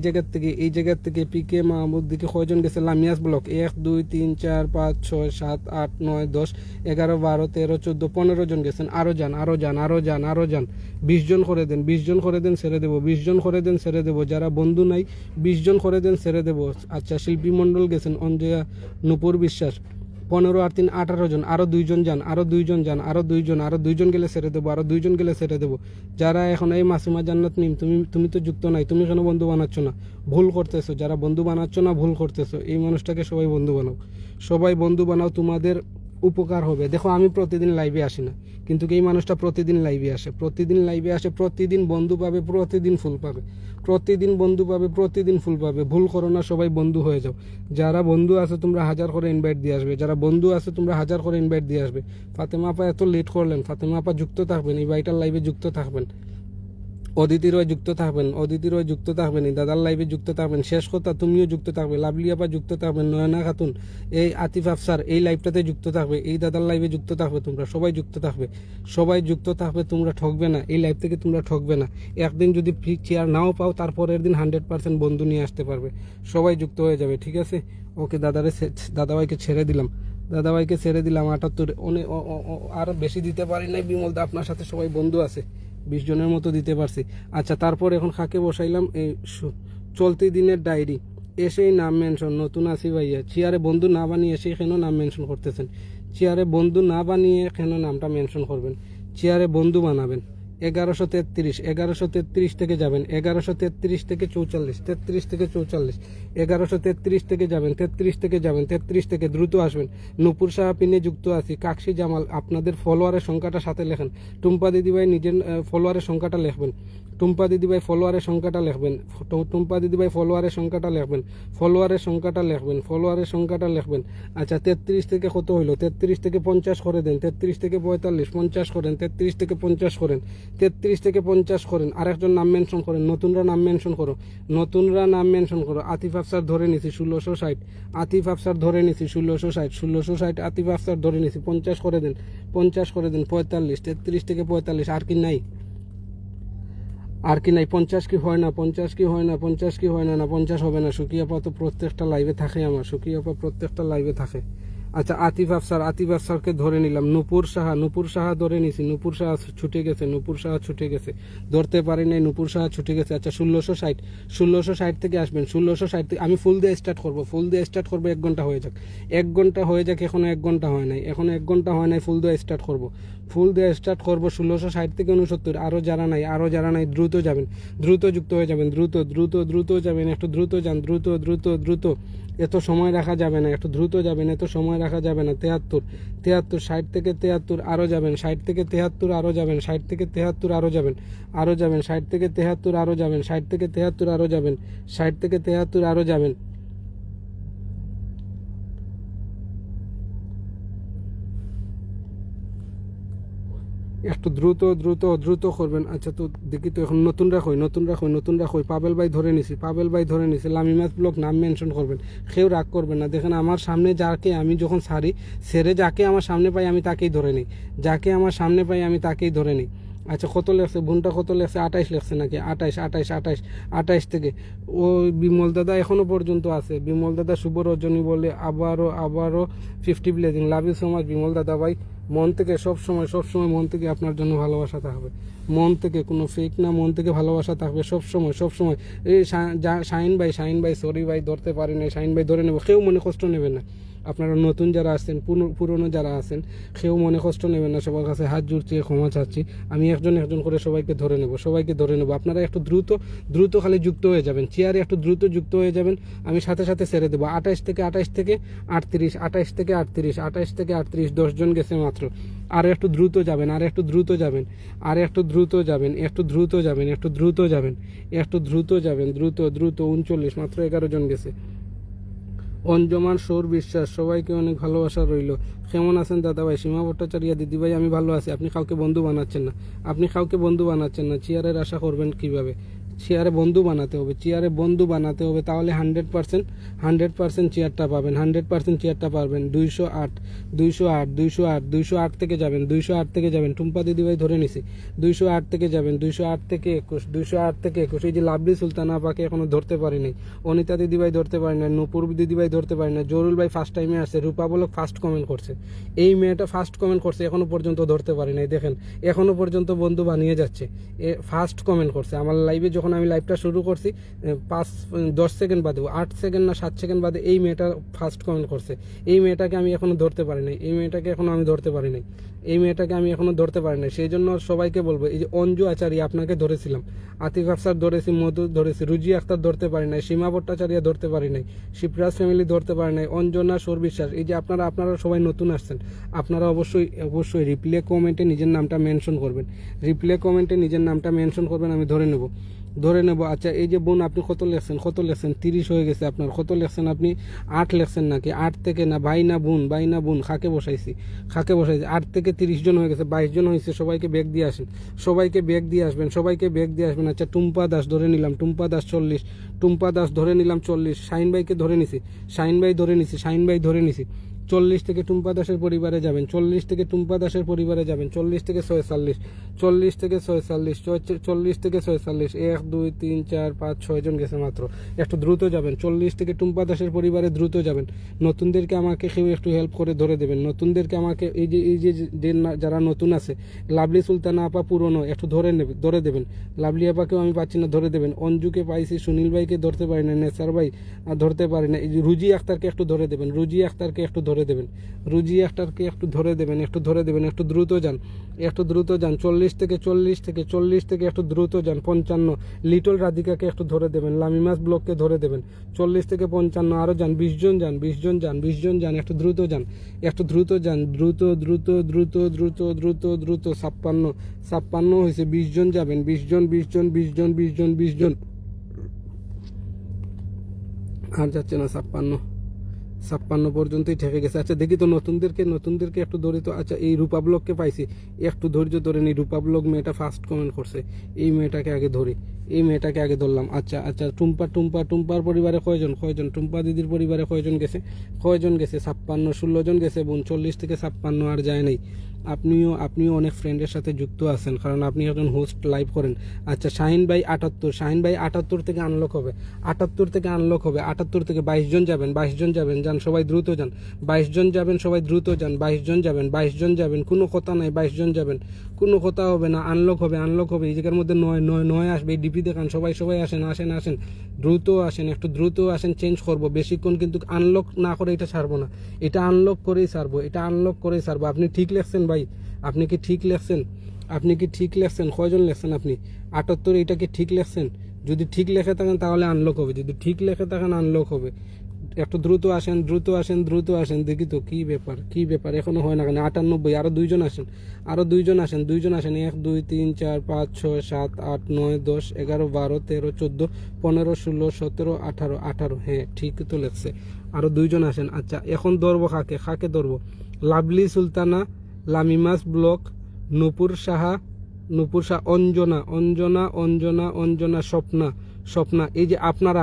জায়গার থেকে পিকে মাহমুদ দিকে কয়জন গেছে? লামিয়াস ব্লক 1 2 3 4 5 6 7 8 9 10 11 12 13 14 15 জন গেছেন। আরো যান 20 জন করে দেন, 20 জন করে দেন, ছেড়ে দেবো। 20 জন করে দেন, ছেড়ে দেবো। যারা বন্ধু নাই 20 জন করে দেন, ছেড়ে দেবো। আচ্ছা শিল্পী মণ্ডল গেছেন, অঞ্জয়া, নূপুর বিশ্বাস 15 আর 3 18 জন, আরো 2 জন যান, আরো 2 জন যান, আরো 2 জন, আরো 2 জন গেলে ছেড়ে দেবো, আরো 2 জন গেলে ছেড়ে দেবো। যারা এখন এই মাসুমা জান্নাত মিম, তুমি তো যুক্ত নাই, তুমি কেন বন্ধু বানাচ্ছ না? ভুল করতেছো, যারা বন্ধু বানাচ্ছ না ভুল করতেছো। এই মানুষটাকে সবাই বন্ধু বানাও, সবাই বন্ধু বানাও, তোমাদের উপকার হবে। দেখো আমি প্রতিদিন লাইভে আসি না, কিন্তু এই মানুষটা প্রতিদিন লাইভে আসে, প্রতিদিন লাইভে আসে, প্রতিদিন বন্ধু পাবে, প্রতিদিন ফুল পাবে, প্রতিদিন বন্ধু পাবে, প্রতিদিন ফুল পাবে। ভুল করো না, সবাই বন্ধু হয়ে যাও। যারা বন্ধু আছে তোমরা 1000 করে ইনভাইট দিয়ে আসবে, যারা বন্ধু আছে তোমরা 1000 করে ইনভাইট দিয়ে আসবে। ফাতেমা আপা এত লেট করলেন, ফাতেমা আপা যুক্ত থাকবেন, এই ভাইটার লাইভে যুক্ত থাকবেন। অদিতি রয় যুক্ত থাকবেন, অদিতি রয় যুক্ত থাকবেন, এই দাদার লাইভে যুক্ত থাকবেন। শেষ কথা, তুমিও যুক্ত থাকবে, লাভলি আপা যুক্ত থাকবেন, নয়না খাতুন, এই আতিফ আফসার এই লাইভটাতে যুক্ত থাকবে, এই দাদার লাইভে যুক্ত থাকবে। তোমরা সবাই যুক্ত থাকবে, সবাই যুক্ত থাকবে, তোমরা ঠকবে না, এই লাইভ থেকে তোমরা ঠকবে না। একদিন যদি ফ্রি চেয়ার নাও পাও, তারপরের দিন 100% বন্ধু নিয়ে আসতে পারবে। সবাই যুক্ত হয়ে যাবে, ঠিক আছে? ওকে, দাদাভাইকে ছেড়ে দিলাম, দাদাভাইকে ছেড়ে দিলাম 78। আর বেশি দিতে পারি নাই বিমল দা, আপনার সাথে সবাই বন্ধু আছে, 20 জনের মতো দিতে পারছি। আচ্ছা, তারপর এখন খাকে বসাইলাম এই চলতি দিনের ডায়েরি, এসেই নাম মেনশন, নতুন আসি ভাইয়া। চেয়ারে বন্ধু না বানিয়ে এসেই কেন নাম মেনশন করতেছেন? চেয়ারে বন্ধু না বানিয়ে কেন নামটা মেনশন করবেন? চেয়ারে বন্ধু বানাবেন। 1133 থেকে যাবেন, 1133 থেকে 44, 33 থেকে 44, 1133 থেকে যাবেন, 33 থেকে যাবেন, 33 থেকে দ্রুত আসবেন। নূপুর সাহাপিনে যুক্ত আছি, কাকসি জামাল, আপনাদের ফলোয়ারের সংখ্যাটা সাথে লেখেন। টুম্পা দিদিভাই নিজের ফলোয়ারের সংখ্যাটা লিখবেন, টুম্পা দিদিভাই ফলোয়ারের সংখ্যাটা লিখবেন, টুম্পা দিদিভাই ফলোয়ারের সংখ্যাটা লিখবেন, ফলোয়ারের সংখ্যাটা লিখবেন, ফলোয়ারের সংখ্যাটা লিখবেন। আচ্ছা, 33 থেকে কত হইলো? 33 থেকে 50 করে দেন, 33 থেকে 45, 50 করেন, 33 থেকে 50 করেন, 33 থেকে 50 করেন। আরেকজন নাম মেনশন করেন, নতুনরা নাম মেনশন করো, নতুনরা নাম মেনশন করো। আতিফ আফসার ধরে নিছি 1660, আতিফ আফসার ধরে নিছি 1660, 1660 আতিফ আফসার ধরে নিছি। 50 করে দেন, 50 করে দেন, 45, 33 থেকে 45। আর কি নাই? আর কি নাই? 50 কি হয় না? 50 কি হয় না? 50 কি হয় না? না, 50 হবে না। সুকিয়াপা তো প্রত্যেকটা লাইভে থাকে, আমার সুকিয়াপা প্রত্যেকটা লাইভে থাকে। আচ্ছা, আতিফ আফসারকে ধরে নিলাম। নূপুর সাহা ধরে নিছি, নূপুর সাহা ছুটে গেছে, নূপুর সাহা ছুটে গেছে, ধরতে পারি নাই, নূপুর সাহা ছুটে গেছে। আচ্ছা, 1660 থেকে আসবেন, 1660 থেকে আমি ফুল দিয়ে স্টার্ট করবো, ফুল দিয়ে স্টার্ট করবো। 1 ঘন্টা হয়ে যাক, 1 ঘন্টা হয়ে যাক, এখনো 1 ঘন্টা হয় নাই, এখনো 1 ঘন্টা হয় নাই। ফুল দিয়ে স্টার্ট করবো, ফুল দিয়ে স্টার্ট করবো। 1660 থেকে 69। আরও যারা নাই দ্রুত যাবেন, দ্রুত যুক্ত হয়ে যাবেন, দ্রুত যাবেন, একটু দ্রুত যান, দ্রুত। এত সময় রাখা যাবে না, একটু দ্রুত যাবেন, এত সময় রাখা যাবে না। 73, 60 থেকে 73 আরও যাবেন, 60 থেকে 73 আরও যাবেন, 60 থেকে 73 আরও যাবেন, 60 থেকে 73 আরও যাবেন, 60 থেকে 73 আরও যাবেন, 60 থেকে 73 আরও যাবেন। একটু দ্রুত করবেন। আচ্ছা, তো দেখি তো এখন নতুন রাখই। পাবেল ভাই ধরে নিছি, লামিমাস ব্লক নাম মেনশন করবেন, কেউ রাগ করবেন না। দেখেন আমার সামনে যাকে আমি যখন সেরে যাকে আমার সামনে পাই আমি তাকেই ধরে নিই, যাকে আমার সামনে পাই আমি তাকেই ধরে নিই। আচ্ছা, কত লেখছে বোনটা, কত লেখছে? 28 লেখছে নাকি? 28 থেকে ও বিমল দাদা এখনো পর্যন্ত আছে। বিমল দাদা শুভ রজনী বলে আবারও 50 ব্লেজিং। Love you so much Bimal দাদা ভাই, মন থেকে সবসময় মন থেকে আপনার জন্য ভালোবাসা থাকবে, মন থেকে, কোনো ফেক না, মন থেকে ভালোবাসা থাকবে সবসময়। এই শাহিন ভাই সরি ভাই, ধরতে পারি না। শাহিন ভাই ধরে নেব, কেউ মনে কষ্ট নেবেন না। আপনারা নতুন যারা আছেন, পুরনো যারা আছেন, কেউ মনে কষ্ট নেবেন না। সবার কাছে হাত জুড়ছি, ক্ষমা চাচ্ছি। আমি একজন করে সবাইকে ধরে নেব। আপনারা একটু দ্রুত খালি যুক্ত হয়ে যাবেন, চেয়ারে একটু দ্রুত যুক্ত হয়ে যাবেন। আমি সাথে ছেড়ে দেবো। 28 থেকে 38, 28 থেকে 38, 10 জন গেছে মাত্র। আর একটু দ্রুত যাবেন, একটু দ্রুত যাবেন, দ্রুত 39, মাত্র 11 জন গেছে। অঞ্জমান সৌর বিশ্বাস, সবাইকে অনেক ভালোবাসা রইল। কেমন আছেন দাদা ভাই? সীমা ভট্টাচার্য, দিদি ভাই আমি ভালো আছি। আপনি কাউকে বন্ধু বানাচ্ছেন না, চেয়ারের আশা করবেন কিভাবে? চেয়ারে বন্ধু বানাতে হবে, তাহলে 100% চেয়ারটা পাবেন, 100% চেয়ারটা পাবেন। 208 থেকে যাবেন, 208 থেকে যাবেন। টুম্পা দিদিভাই ধরে নিছি, 208 থেকে যাবেন, 208 থেকে 21। এই যে লাভলি সুলতানা আপাকে এখনো ধরতে পারি নাই, অনিতা দিদিভাই ধরতে পারি না, নূপুর দিদিভাই ধরতে পারি না, জরুল ভাই ফার্স্ট টাইমে আসছে, রূপা বলক ফার্স্ট কমেন্ট করছে, এই মেয়েটা ফার্স্ট কমেন্ট করছে, এখনো পর্যন্ত ধরতে পারি নাই। দেখেন এখনো পর্যন্ত বন্ধু বানিয়ে যাচ্ছে, ফার্স্ট কমেন্ট করছে। আমার লাইভে যখন আমি লাইভটা শুরু করছি 10 সেকেন্ড বাদে 8 সেকেন্ড না 7 সেকেন্ড বাদে এই মেয়েটা ফার্স্ট কমেন্ট করছে। এই মেয়েটাকে আমি এখনো ধরতে পারি নাই, এই মেয়েটাকে এখনো আমি ধরতে পারি নাই, এই মেয়েটাকে আমি এখনো ধরতে পারি নাই। সেই জন্য সবাইকে বলবো, এই যে অঞ্জু আচার্য আপনাকে ধরেছিলাম, আতিফ আফসার ধরেছি, মধু ধরেছি, রুজি আক্তার ধরতে পারি নাই, সীমা ভট্টাচার্য ধরতে পারি নাই, শিবরাজ ফ্যামিলি ধরতে পারি নাই, অঞ্জনা সোর বিশ্বাস। এই যে আপনারা সবাই নতুন আসছেন, আপনারা অবশ্যই রিপ্লে কমেন্টে নিজের নামটা মেনশন করবেন, রিপ্লে কমেন্টে নিজের নামটা মেনশন করবেন, আমি ধরে নেব। আচ্ছা এই যে বোন আপনি কত লেখছেন 30 হয়ে গেছে আপনার, কত লেখছেন আপনি? 8 লেখছেন নাকি? 8 থেকে না, ভাই না বোন, খাকে বসাইছি 8 থেকে 30 জন হয়ে গেছে, 22 জন হয়েছে। সবাইকে ব্যাগ দিয়ে আসেন, সবাইকে ব্যাগ দিয়ে আসবেন। আচ্ছা টুম্পা দাস ধরে নিলাম, টুম্পা দাস 40, টুম্পা দাস ধরে নিলাম 40। শাহিন ভাইকে ধরে নিছি, শাহিন ভাই ধরে নিছি। 40 থেকে টুম্পা দাসের পরিবারে যাবেন, 40 থেকে টুম্পা দাসের পরিবারে যাবেন, 40 থেকে 46, 40 থেকে 46, 40 থেকে 46, 1 2 3 4 5 6 জন গেছে মাত্র। একটু দ্রুত যাবেন, 40 থেকে টুম্পা দাসের পরিবারে দ্রুত যাবেন। নতুনদেরকে আমাকে কেউ একটু হেল্প করে ধরে দেবেন, নতুনদেরকে আমাকে এই যে যারা নতুন আছে, লাভলি সুলতানা আপা পুরনো, একটু ধরে দেবেন। লাভলি আপাকেও আমি পাচ্ছি না, ধরে দেবেন। অঞ্জুকে পাইছি, সুনীল ভাইকে ধরতে পারি না, নেসার ভাই ধরতে পারি না। এই যে রুজি আক্তারকে একটু ধরে দেবেন, রুজি আক্তারকে একটু ধরে দেবেন, একটু ধরে দেবেন। একটু দ্রুত যান, 40 থেকে একটু দ্রুত যান। 55 লিটল রাধিকাকে একটু ধরে দেবেন, লামিমাস ব্লককে ধরে দেবেন। 40 থেকে 55 আরো যান, 20 জন যান। একটু দ্রুত যান, দ্রুত। 56 হয়েছে, 20 জন যাবেন, 20 জন। আর যাচ্ছে না, 56 পর্যন্তই ঠেকে গেছে। আচ্ছা দেখি তো নতুনদেরকে একটু ধরি তো। আচ্ছা এই রূপা ব্লককে পাইছি, একটু ধৈর্য ধরে নি। রূপা ব্লক মেয়েটা ফার্স্ট কমেন্ট করছে, এই মেয়েটাকে আগে ধরলাম। আচ্ছা টুম্পার পরিবারে কয়জন? টুম্পা দিদির পরিবারে কয়জন গেছে? 56, 16 জন গেছে বোন। 40 থেকে 56 আর যায় নাই। আপনিও অনেক ফ্রেন্ডের সাথে যুক্ত আছেন, কারণ আপনি একজন হোস্ট লাইভ করেন। আচ্ছা শাহিন ভাই 78 থেকে আনলক হবে, 78 থেকে 22 জন যাবেন, যান সবাই দ্রুত যান। 22 জন যাবেন, সবাই দ্রুত যান। 22 জন যাবেন, কোনো কথা নাই, 22 জন যাবেন, কোনো কথা হবে না। আনলক হবে, এই জায়গার মধ্যে 9 আসবে। এই ডিপি দেখান, সবাই আসেন, দ্রুত আসেন, একটু দ্রুত আসেন। চেঞ্জ করবো বেশিক্ষণ, কিন্তু আনলক না করে এটা ছাড়বো না, এটা আনলক করেই ছাড়বো। আপনি ঠিক লেখছেন ভাই, আপনি কি ঠিক লেখছেন? কয়জন লেখছেন আপনি? 78, এটা কি ঠিক লেখছেন? যদি ঠিক লেখে থাকেন তাহলে আনলক হবে, যদি ঠিক লেখে থাকেন আনলক হবে। একটু দ্রুত আসেন। দেখি তো কি ব্যাপার এখনো হয় না কেন? 98, আরো 2 জন আসেন, 1 2 3 4 5 6 7 8 9 10 11 12 13 14 15 16 17 18। হ্যাঁ ঠিক তো লেখছে, আরো 2 জন আসেন। আচ্ছা এখন ধরবো খাকে ধরবো? লাভলি সুলতানা, লামিমাস ব্লক, নূপুর সাহা, অঞ্জনা, স্বপ্না। এই যে আপনারা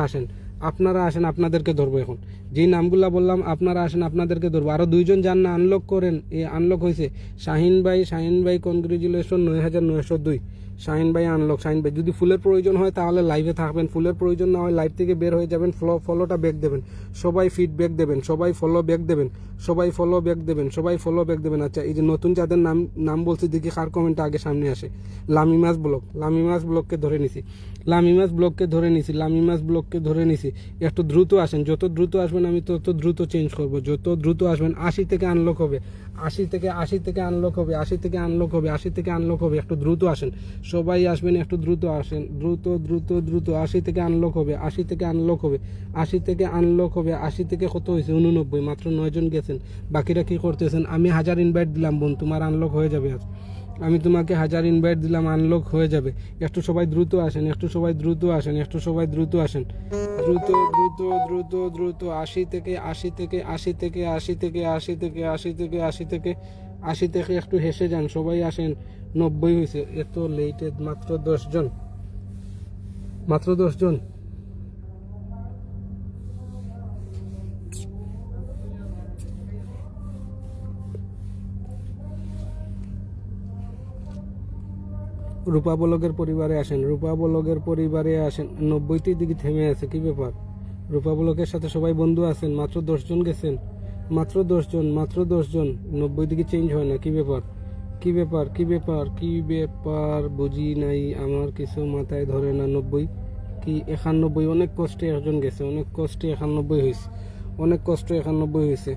আসেন, আপনাদেরকে ধরবো। এখন যেই নামগুলা বললাম, আপনারা আসেন, আপনাদেরকে ধরবো। আরো 2 জন যান না, আনলক করেন। আনলক হয়েছে। শাহিন ভাই কনগ্রেচুলেশন, 9902। শাহিন ভাই আনলক। শাহিন ভাই যদি ফুলের প্রয়োজন হয় তাহলে লাইভে থাকবেন, ফুলের প্রয়োজন না হয় লাইভ থেকে বের হয়ে যাবেন। ফলোটা ব্যাক দেবেন, সবাই ফিডব্যাক দেবেন, সবাই ফলো ব্যাক দেবেন। আচ্ছা এই যে নতুন যাদের নাম বলছি, দেখি কার কমেন্টটা আগে সামনে আসে। লামিমাস ব্লককে ধরে নিছি। একটু দ্রুত আসেন, যত দ্রুত আসবেন আমি তত দ্রুত চেঞ্জ করব, যত দ্রুত আসবেন। 80 থেকে আনলক হবে, 80 থেকে আনলক হবে। একটু দ্রুত আসেন, সবাই আসবেন, একটু দ্রুত আসেন, দ্রুত। 80 থেকে আনলক হবে, 80 থেকে কত হয়েছে? 89, মাত্র 9 জন গেছেন। বাকিরা কি করতেছেন? আমি 1000 ইনভাইট দিলাম বোন, তোমার আনলক হয়ে যাবে। আজ আমি তোমাকে 1000 ইনভাইট দিলাম, আনলক হয়ে যাবে। একটু সবাই দ্রুত আসেন, দ্রুত 80 থেকে একটু হেসে যান, সবাই আসেন। 90 হয়েছে, এত লেটে মাত্র 10 জন। রূপা ব্লগের পরিবারে আসেন, 90টির দিকে থেমে আছে, কি ব্যাপার? রূপা ব্লগের সাথে সবাই বন্ধু আছেন, মাত্র 10 জন গেছেন, মাত্র 10 জন। 90 দিকে চেঞ্জ হয় না, কি ব্যাপার? কি ব্যাপার কি ব্যাপার কি ব্যাপার বুঝি নাই, আমার কিছু মাথায় ধরে না। 90 কি 91? অনেক কষ্টে একজন গেছে, অনেক কষ্টে 91 হয়েছে, অনেক কষ্ট 91 হয়েছে।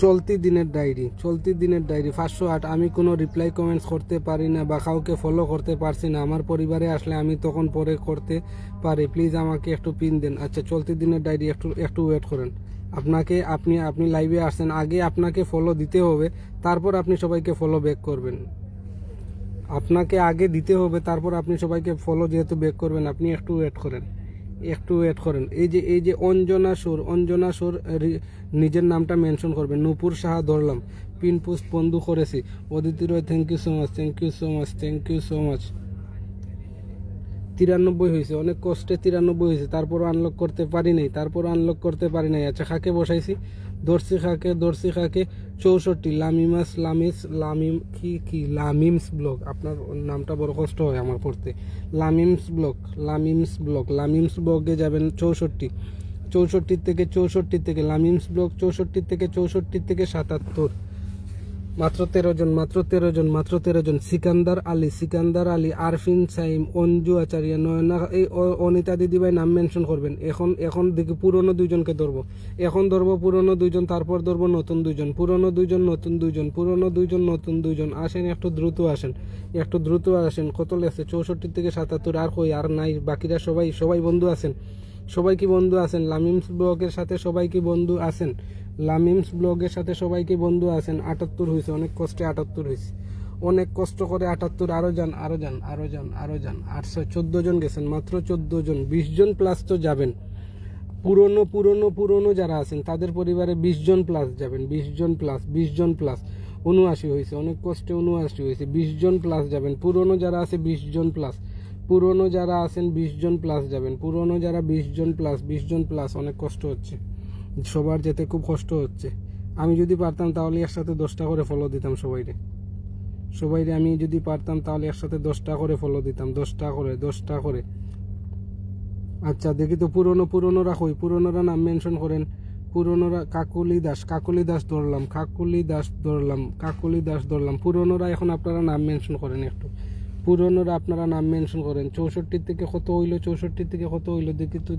চলতি দিনের ডায়েরি, চলতি দিনের ডায়েরি 508। আমি কোনো রিপ্লাই কমেন্টস করতে পারি না বা কাউকে ফলো করতে পারছি না। আমার পরিবারে আসলে আমি তখন পরে করতে পারি, প্লিজ আমাকে একটু পিন দেন। আচ্ছা, চলতি দিনের ডায়েরি একটু ওয়েট করেন। আপনাকে আপনি লাইভে আসছেন, আগে আপনাকে ফলো দিতে হবে, তারপর আপনি সবাইকে ফলো ব্যাক করবেন। আপনাকে আগে দিতে হবে, তারপর আপনি সবাইকে ফলো যেহেতু ব্যাক করবেন, আপনি একটু ওয়েট করেন, একটু ওয়েট করেন। এই যে অঞ্জনা সুর নিজের নামটা মেনশন করবেন। নূপুর সাহা ধরলাম, পিন পোস্ট বন্ধু করেছি। Aditi Roy, thank you so much, thank you so much, thank you so much. 93 হয়েছে, অনেক কষ্টে 93 হয়েছে, তারপরও আনলক করতে পারি নাই, আচ্ছা, খাকে বসাইছি, দর্শি খাকে 64। লামিমস ব্লগ, আপনার নামটা বড় কষ্ট হয় আমার পড়তে। লামিমস ব্লগে যাবেন 64 থেকে লামিমস ব্লগ 64 থেকে 77। মাত্র 13 জন। সিকান্দার আলী, আরফিন সাইম, অঞ্জু আচার্য, নয়না, এই অনিতা দিদিভাই নাম মেনশন করবেন। এখন দেখি পুরনো দুইজনকে ধরবো, এখন ধরবো পুরনো দুইজন, তারপর ধরবো নতুন দুইজন, পুরনো দুইজন নতুন দুইজন। আসেন, একটু দ্রুত আসেন। কত লেগেছে? 64 থেকে 77। আর কই, আর নাই, বাকিরা সবাই বন্ধু আছেন। সবাই কি বন্ধু আছেন? লামিমস ব্লগের সাথে সবাই কি বন্ধু আছেন? 78 হয়েছে, অনেক কষ্টে 78 হয়েছে, অনেক কষ্ট করে 78। আরো যান। 814 জন গেছেন, মাত্র 14 জন। 20 জন প্লাস তো যাবেন। পুরনো যারা আছেন তাদের পরিবারে 20 জন প্লাস যাবেন, 20 জন প্লাস। 79 হয়েছে, অনেক কষ্টে 79 হয়েছে। 20 জন প্লাস যাবেন। পুরনো যারা আছে 20 জন প্লাস, পুরনো যারা আছেন 20 জন প্লাস যাবেন। পুরনো যারা 20 জন প্লাস। অনেক কষ্ট হচ্ছে, সবার যেতে খুব কষ্ট হচ্ছে। আমি যদি পারতাম তাহলে একসাথে 10টা করে ফলো দিতাম সবাইরে। আমি যদি পারতাম তাহলে একসাথে 10টা করে ফলো দিতাম, 10টা করে। আচ্ছা, দেখি তো পুরনোরা কই, পুরনোরা নাম মেনশন করেন। পুরনোরা কাকলি দাস ধরলাম। পুরনোরা এখন আপনারা নাম মেনশন করেন, একটু পুরনোরা আপনারা নাম মেনশন করেন। 64 থেকে কত হইলো?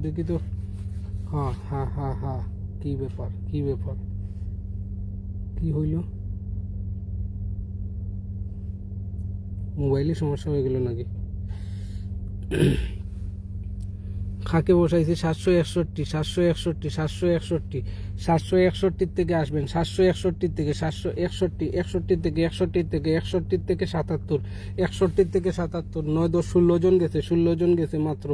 দেখি তো। হ্যাঁ, কি ব্যাপার কি হইল? মোবাইলে সমস্যা হয়ে গেল নাকি? খাকে বসাইছি 761 থেকে আসবেন। 761 থেকে 61 থেকে 77। 61 থেকে 77, 9-10 16 জন গেছে মাত্র।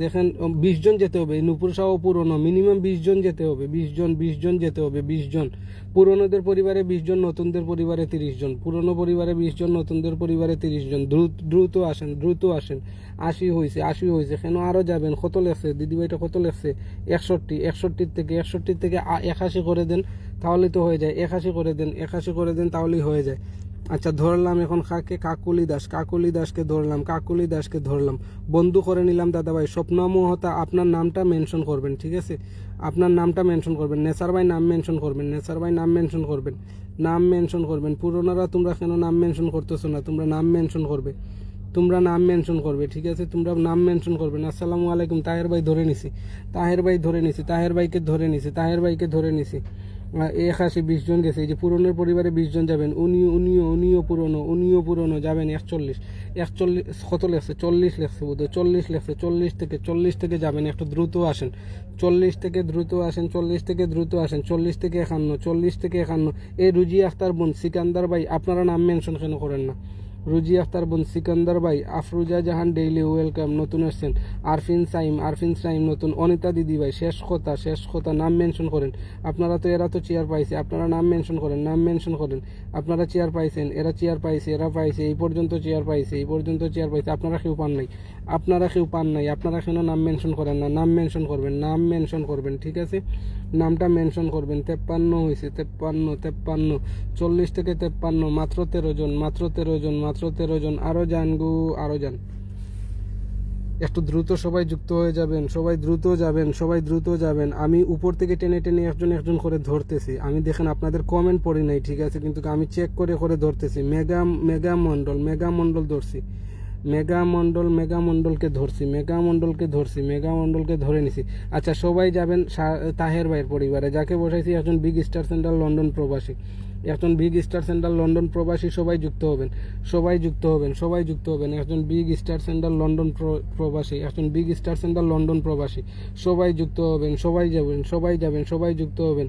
দেখেন, 20 জন যেতে হবে। নূপুর সাহ পুরনো, মিনিমাম 20 জন যেতে হবে, 20 জন। পুরনোদের পরিবারে 20 জন, নতুনদের পরিবারে 30 জন। পুরনো পরিবারে 20 জন, নতুনদের পরিবারে 30 জন। দ্রুত আসেন। 80 হয়েছে। কেন আরো যাবেন? কত লেগছে দিদিভাইটা? কত লেগছে? 61 থেকে 81 করে দেন, তাহলে তো হয়ে যায়। 81 করে দেন, তাহলেই হয়ে যায়। আচ্ছা, ধরলাম এখন কাকুলি দাসকে ধরলাম, বন্ধু করে নিলাম দাদাভাই। স্বপ্ন মহতা, আপনার নামটা মেনশন করবেন, ঠিক আছে? আপনার নামটা মেনশন করবেন। নেসার ভাই নাম মেনশন করবেন। পুরোনারা তোমরা কেন নাম মেনশন করতেছো না? তোমরা নাম মেনশন করবে, ঠিক আছে? তোমরা নাম মেনশন করবেন। আসসালামু আলাইকুম। তাহের ভাই ধরে নিছি, তাহের ভাইকে ধরে নিছি। 81 20 জন গেছে। এই যে পুরনোর পরিবারে 20 জন যাবেন। উনিও পুরনো যাবেন। 41 কত লেগছে? 40 লেগছে বোধহয়, 40 থেকে যাবেন। একটু দ্রুত আসেন। 40 থেকে দ্রুত আসেন। 40 থেকে 51। এই রুজি আখতার বোন, সিকান্দার ভাই, আপনারা নাম মেনশন কেন করেন না? রুজি আখতার বোন, সিকান্দার ভাই, আফরুজা জাহান ডেইলি ওয়েলকাম, নতুন আসছেন। আরফিন সাইম নতুন। অনিতা দিদি ভাই, শেষ কথা নাম মেনশন করেন। আপনারা তো, এরা তো চেয়ার পাইছে, আপনারা নাম মেনশন করেন। আপনারা চেয়ার পাইছেন, এরা চেয়ার পাইছে, এই পর্যন্ত চেয়ার পাইছে। আপনারা কেউ পান নাই, আপনারা কেন নাম মেনশন করেন না? নাম মেনশন করবেন, ঠিক আছে? নামটা মেনশন করবেন। 53 হয়েছে, 53। 40 থেকে 53, মাত্র 13 জন। আরো যান। একটু দ্রুত সবাই যুক্ত হয়ে যাবেন, সবাই দ্রুত যাবেন, সবাই দ্রুত যাবেন। আমি উপর থেকে টেনে টেনে একজন একজন করে ধরতেছি। আমি দেখেন আপনাদের কমেন্ট পড়ি নাই, ঠিক আছে, কিন্তু আমি চেক করে করে ধরতেছি। মেগা মন্ডল ধরছি, মেগা মন্ডলকে ধরছি, মেগা মন্ডলকে ধরে নিছি। আচ্ছা সবাই যাবেন তাহের ভাইয়ের পরিবারে, যাকে বসাইছি একজন বিগ স্টার সেন্টার লন্ডন প্রবাসী, একজন বিগ স্টার সেন্টার লন্ডন প্রবাসী। সবাই যুক্ত হবেন, সবাই যুক্ত হবেন, সবাই যুক্ত হবেন। একজন বিগ স্টার সেন্টার লন্ডন প্রবাসী, একজন বিগ স্টার সেন্টার লন্ডন প্রবাসী। সবাই যুক্ত হবেন, সবাই যাবেন, সবাই যাবেন, সবাই যুক্ত হবেন।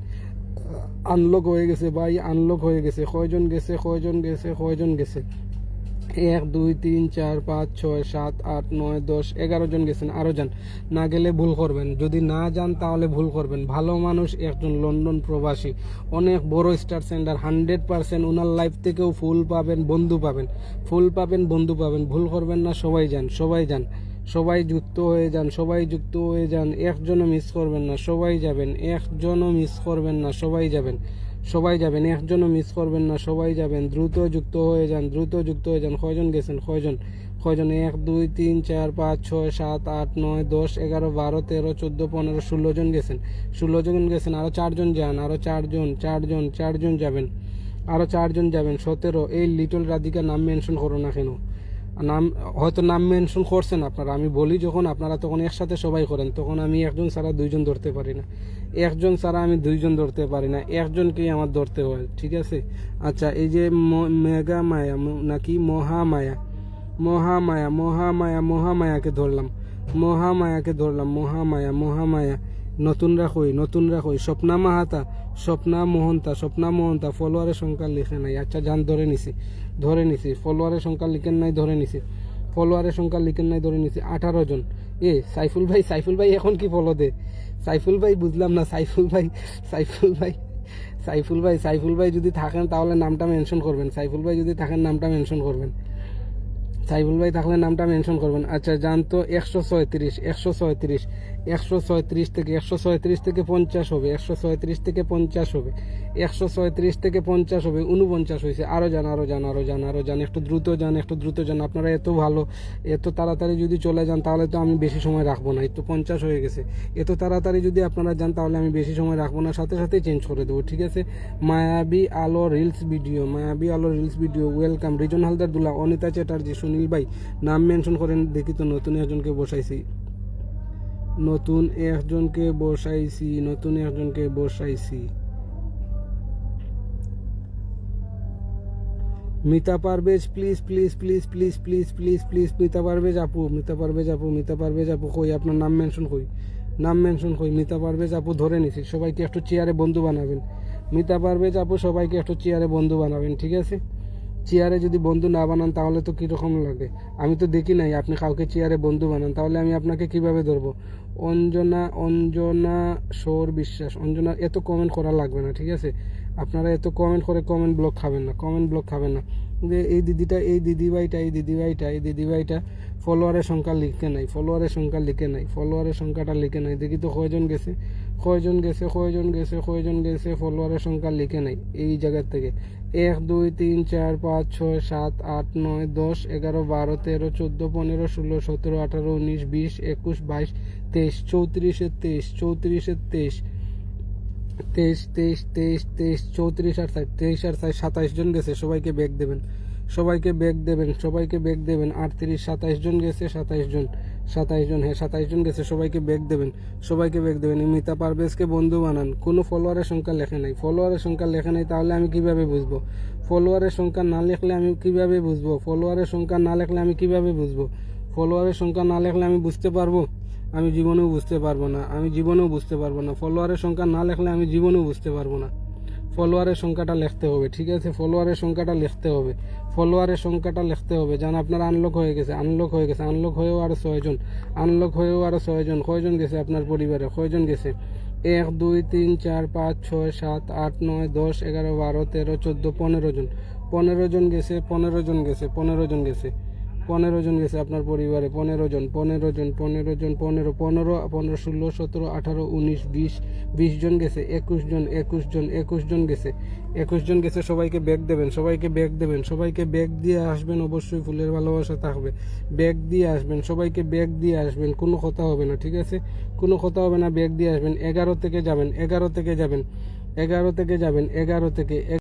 আনলক হয়ে গেছে ভাই, আনলক হয়ে গেছে। কয়জন গেছে, কয়জন গেছে, কয়জন গেছে? 1 2 3 4 5 6 7 8 9 10 11 জন গেছেন। আরও যান, না গেলে ভুল করবেন, যদি না যান তাহলে ভুল করবেন। ভালো মানুষ, একজন লন্ডন প্রবাসী, অনেক বড় স্টার সেন্টার, 100% ওনার লাইফ থেকেও ফুল পাবেন, বন্ধু পাবেন, ফুল পাবেন, বন্ধু পাবেন। ভুল করবেন না, সবাই যান, সবাই যান, সবাই যুক্ত হয়ে যান, সবাই যুক্ত হয়ে যান। একজনও মিস করবেন না, সবাই যাবেন, একজনও মিস করবেন না, সবাই যাবেন, সবাই যাবেন, একজনও মিস করবেন না, সবাই যাবেন। দ্রুত যুক্ত হয়ে যান, দ্রুত যুক্ত হয়ে যান। কয়জন গেছেন, কয়জন, কয়জন? 1 2 3 4 5 6 7 8 9 10 11 12 13 14 15 16 জন গেছেন, 16 জন গেছেন। আরও 4 জন যান, আরও 4 জন, 4 জন যাবেন, আরও 4 জন যাবেন। 17। এই লিটল রাধিকা নাম মেনশন করো না কেন? নাম হয়তো নাম মেনশন করছেন আপনারা, আমি বলি যখন আপনারা তখন একসাথে সবাই করেন, তখন আমি একজন ছাড়া দুইজন ধরতে পারি না, একজন ছাড়া আমি দুইজন ধরতে পারি না, একজনকেই আমার ধরতে হয়, ঠিক আছে? আচ্ছা এই যে মেগা মায়া নাকি মহামায়া, মহামায়াকে ধরলাম, মহামায়াকে ধরলাম, মহামায়া। নতুনরা কই? স্বপ্না মাহাতা, স্বপ্না মোহন্তা। ফলোয়ারের সংখ্যা লিখে নাই। আচ্ছা যান, ধরে নিছি। ফলোয়ারের সংখ্যা লিখেন নাই, ধরে নিছি। 18 জন। সাইফুল ভাই এখন কি ফলো দে? সাইফুল ভাই বুঝলাম না, সাইফুল ভাই যদি থাকেন তাহলে নামটা মেনশন করবেন, সাইফুল ভাই যদি থাকেন নামটা মেনশন করবেন, সাইফুল ভাই থাকলে নামটা মেনশন করবেন। আচ্ছা জান তো 136 থেকে 50 হবে, 136 থেকে 50 হবে, 49 হয়েছে। আরও যান, একটু দ্রুত যান। আপনারা এত ভালো, এত তাড়াতাড়ি যদি চলে যান তাহলে তো আমি বেশি সময় রাখবো না। এই তো 50 হয়ে গেছে। এত তাড়াতাড়ি যদি আপনারা যান তাহলে আমি বেশি সময় রাখবো না, সাথে সাথেই চেঞ্জ করে দেবো, ঠিক আছে? মায়াবী আলো reels video, welcome. Reason Haldar দুলা, অনিতা চ্যাটার্জি, সুনীল ভাই নাম মেনশন করেন দেখি তো। নতুন একজনকে বসাইছি, মিতা পারভেজ, প্লিজ। মিতা পারভেজ আপু কই? আপনার নাম মেনশন কই? মিতা পারভেজ আপু ধরে নিছি। সবাইকে একটু চেয়ারে বন্ধু বানাবেন। মিতা পারভেজ আপু সবাইকে একটু চেয়ারে বন্ধু বানাবেন, ঠিক আছে? চেয়ারে যদি বন্ধু না বানান তাহলে তো কীরকম লাগে? আমি তো দেখি নাই আপনি কাউকে চেয়ারে বন্ধু বানান, তাহলে আমি আপনাকে কিভাবে ধরবো? অঞ্জনা সৌর বিশ্বাস, অঞ্জনা। এত কমেন্ট করা লাগবে না, ঠিক আছে? আপনারা এত কমেন্ট করে কমেন্ট ব্লক খাবেন না। যে এই দিদিভাইটা ফলোয়ারের সংখ্যা লিখে নাই, ফলোয়ারের সংখ্যাটা লিখে নাই। দেখি তো কয়জন গেছে, ফলোয়ারের সংখ্যা লিখে নাই এই জায়গার থেকে। 1 2 3 4 5 6 7 8 9 10 11 12 13 14 15 16 17 18 19 20 21 22 23 34 আর 27 জন গেছে। সবাইকে ব্যাগ দেবেন। 38 27 জন গেছে, 27 জন। হ্যাঁ 27 জন গেছে। সবাইকে ব্যাগ দেবেন। মিতা পারভেজকে বন্ধু বানান। কোনো ফলোয়ারের সংখ্যা লেখে নাই, তাহলে আমি কিভাবে বুঝবো? ফলোয়ারের সংখ্যা না লেখলে আমি কিভাবে বুঝবো? ফলোয়ারের সংখ্যা না লেখলে আমি বুঝতে পারবো? আমি জীবনেও বুঝতে পারবো না। ফলোয়ারের সংখ্যা না লেখলে আমি জীবনেও বুঝতে পারবো না। ফলোয়ারের সংখ্যাটা লিখতে হবে, ঠিক আছে? ফলোয়ারের সংখ্যাটা লিখতে হবে। জান আপনার আনলক হয়ে গেছে, আনলক হয়েও আরো 6 জন, কয়জন গেছে আপনার পরিবারে? কয়জন গেছে? 1 2 3 4 5 6 7 8 9 10 11 12 13 14 15 জন। 15 জন গেছে। 15 জন গেছে আপনার পরিবারে, 15 জন 15 জন 15 জন 15 15 15 16 17 18 19 20 20 জন গেছে, 21 জন 21 জন 21 জন গেছে, 21 জন গেছে। সবাইকে ব্যাগ দেবেন, সবাইকে ব্যাগ দেবেন, সবাইকে ব্যাগ দিয়ে আসবেন। অবশ্যই ফুলের ভালোবাসা থাকবে, ব্যাগ দিয়ে আসবেন, সবাইকে ব্যাগ দিয়ে আসবেন। কোনো কথা হবে না, ঠিক আছে? কোনো কথা হবে না, ব্যাগ দিয়ে আসবেন। 11 থেকে যাবেন, 11 থেকে যাবেন, 11 থেকে যাবেন, 11 থেকে